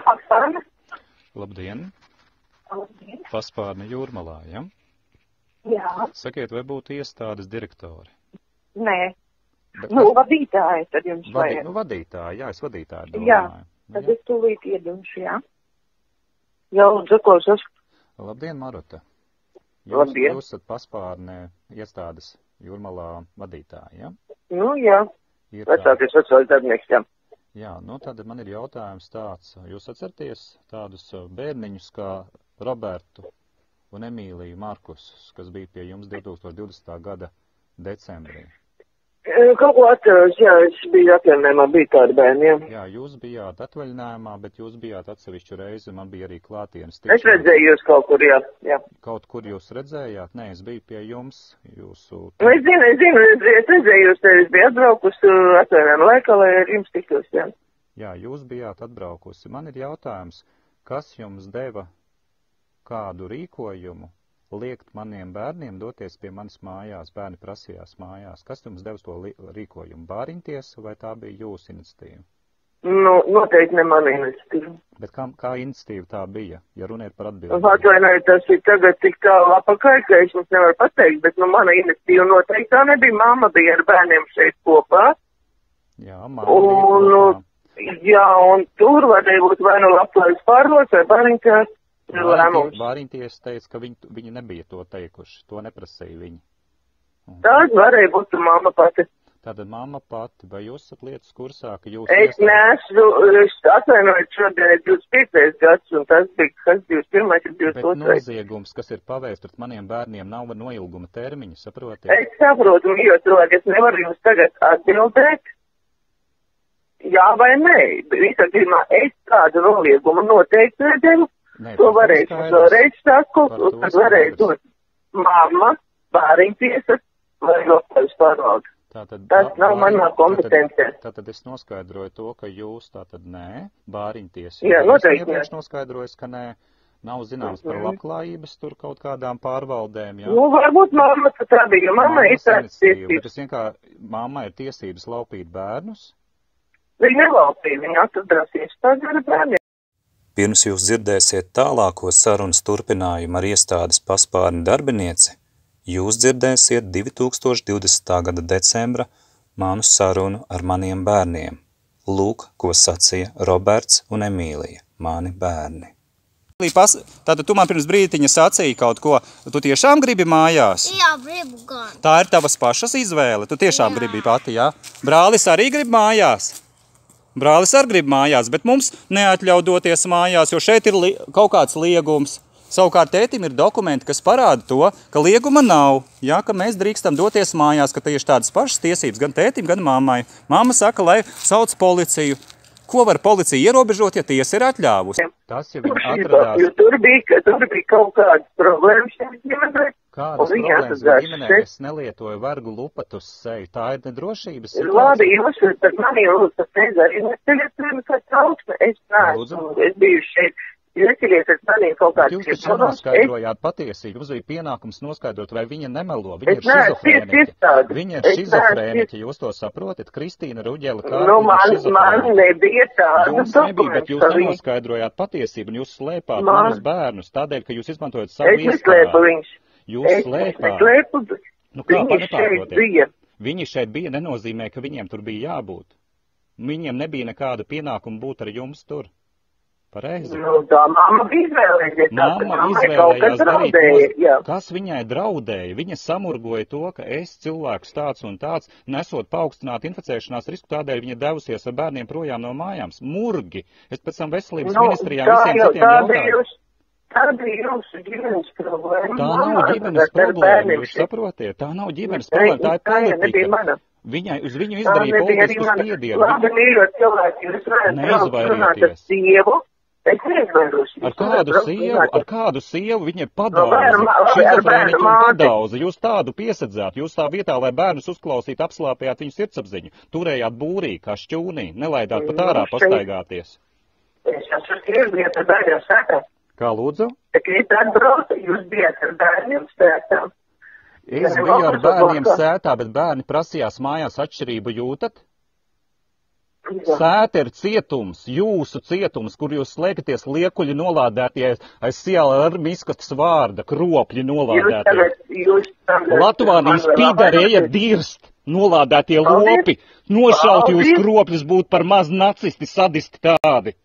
Paspārne. Labdien! Labdien. Paspārne Jūrmalā, ja? Jā. Sakiet, vai būtu iestādes direktori? Nē. Bet Vadītāji tad jums vajag. Vadītāji, jā, es vadītāju domāju. Jā, tad es tūlīt iedumšu, jā. Jā, lūdzu, klausos. Labdien, Maruta! Labdien. Jūs esat Paspārne iestādes Jūrmalā vadītāji, ja? Nu, jā. Vecākais vecais darbinieks, jā. Jā, nu tad man ir jautājums tāds. Jūs atceraties tādus bērniņus kā Robertu un Emīliju Markusus, kas bija pie jums 2020. gada decembrī? Kaut ko atceros, jā, es biju atvaļinājumā, bija tādi bērni, jā. Jā, jūs bijāt atvaļinājumā, bet jūs bijāt atsevišķu reizi, man bija arī klātienes. Es redzēju jūs kaut kur, jā. Kaut kur jūs redzējāt? Nē, es biju pie jums, jūsu... Nu, es zinu, es redzēju jūs, tevis bija atbraukusi atvaļinājuma laikā, lai ar jums tiktos, jā. Jā, jūs bijāt atbraukusi. Man ir jautājums, kas jums deva kādu rīkojumu liekt maniem bērniem doties pie manis mājās, bērni prasījās mājās? Kas jums deva to rīkojumu? Bāriņtiesa vai tā bija jūsu iniciatīva? Nu, noteikti ne mana iniciatīva. Bet kā iniciatīva tā bija, ja runājat par atbildi? Atvainojiet, tas ir tagad tik tālu apakaļ, ka es jums nevaru pateikt, bet nu mana iniciatīva noteikti tā nebija. Mamma bija ar bērniem šeit kopā. Jā, mamma bija kopā. Jā, un tur varēja būt vai nu labklājības pārvaldes vai bāriņtiesa. Bāriņtiesa teica, ka viņi nebija to teikuši, to neprasīja viņi. Tās varēja būt mamma pati. Tātad mamma pati, vai jūs esat lietas kursā, ka jūs... Es neesmu, es atvainojot šodien 25. gads, un tas bija, kas 21. ir 22. Bet noziegums, kas ir pavērsts pret maniem bērniem, nav noilguma termiņa, saprotiet? Es saprotu, mīļot cilvēki, es nevaru jums tagad atbildēt. Jā vai nē, visā gadījumā es kādu noliegumu noteikti nedevu. Nē, to varēja vēlreiz sākot, un tad varēja dot mamma, bāriņtiesas vai labklājības pārvalde. Tas nav manā kompetencijā. Tātad es noskaidroju to, ka jūs tātad nē, bāriņtiesa. Jā, noteikti. Es noskaidroju, ka nē, nav zināms par labklājības tur kaut kādām pārvaldēm, jā. Nu, varbūt mamma tā bija, jo mamma ir tāds tiesības. Bet es vienkārši, mamma ir tiesības laupīt bērnus? Viņa nelaupīja, viņa atradās iestādi ar bērniem. Pirms jūs dzirdēsiet tālāko sarunas turpinājumu ar iestādes Paspārne darbinieci, jūs dzirdēsiet 2020. gada decembra manu sarunu ar maniem bērniem. Lūk, ko sacīja Roberts un Emīlija, mani bērni. Tātad tu man pirms brītiņa sacīji kaut ko, tu tiešām gribi mājās? Jā, gribu gan. Tā ir tavas pašas izvēle, tu tiešām gribi pati, jā? Brālis arī grib mājās? Brālis arī grib mājās, bet mums neatļauj doties mājās, jo šeit ir kaut kāds liegums. Savukārt tētim ir dokumenti, kas parāda to, ka lieguma nav, ja, ka mēs drīkstam doties mājās, ka tieši tādas pašas tiesības gan tētim, gan mammai. Mamma saka, lai sauc policiju. Ko var policija ierobežot, ja tiesa ir atļāvusi? Tas jau viņa atradās. Jo tur bija kaut kādas problēmas ģimenē. Kādas problēmas ģimenē? Es nelietoju vergu lupatu uz seju. Tā ir nedrošības situācija. Labi, jūs tad mani lūdzu, tas nezinu, es tagad nekāds trauksme, es neesmu, es biju šeit. Iecilies ar maniem kaut kāds... Jūs taču noskaidrojāt patiesību, jums bija pienākums noskaidrot, vai viņa nemelo, viņa ir šizofrēniķa. Viņa ir šizofrēniķa, jūs to saprotat? Kristīna Ruģela Kārta ir šizofrēniķa. Man nebija tāda jums nebija, bet jūs nenoskaidrojāt patiesību, un jūs slēpāt manus bērnus, tādēļ, ka jūs izmantojat savu iestādi. Es neslēpu viņus. Jūs slēpāt. Nu kā, nepārprotiet. Viņi šeit bija nenozīmē, ka viņiem tur bija jābūt. Viņiem nebija nekāda pienākuma būt ar jums tur. Pareizi. Nu, tā mamma bija izvēlējies. Mamma izvēlējās darīt to, kas viņai draudēja. Viņa samurgoja to, ka es cilvēks tāds un tāds, nesot paaugstināt inficēšanās risku, tādēļ viņa devusies ar bērniem projām no mājām. Murgi. Es pēc tam veselības ministrijām visiem citiem jautāju. Tā bija jūsu ģimenes problēma. Tā nav ģimenes problēma, jūs saprotiet. Tā nav ģimenes problēma, tā ir politika. Viņai uz viņu izdarīja politisku spiedienu. Labi, mīļot cilvēki, jūs varētu runāt ar sievu. Ar kādu sievu viņa padauza? Šizofrēniķi viņa padauza. Jūs tādu piesadzāt. Jūs tā vietā, lai bērnus uzklausītu, apslāpējāt viņu sirdsapziņu. Turējāt būrī, kā šķūnī. Nelaidāt pat ārā pastaigāties. Es esmu skriezniet ar bērniem sētā. Kā lūdzu? Tad jūs atbraucat, jūs bijat ar bērniem sētā. Es biju ar bērniem sētā, bet bērni prasījās mājās. Atšķirību jūtat? Sēta ir cietums, jūsu cietums, kur jūs slēpjaties liekuļi nolādētie aiz CLR miskatas vārda, kropļi nolādētie. Latvānijas pīdarēja dirst, nolādētie lopi, nošauti jūs kropļus būt par maz nacisti, sadisti tādi.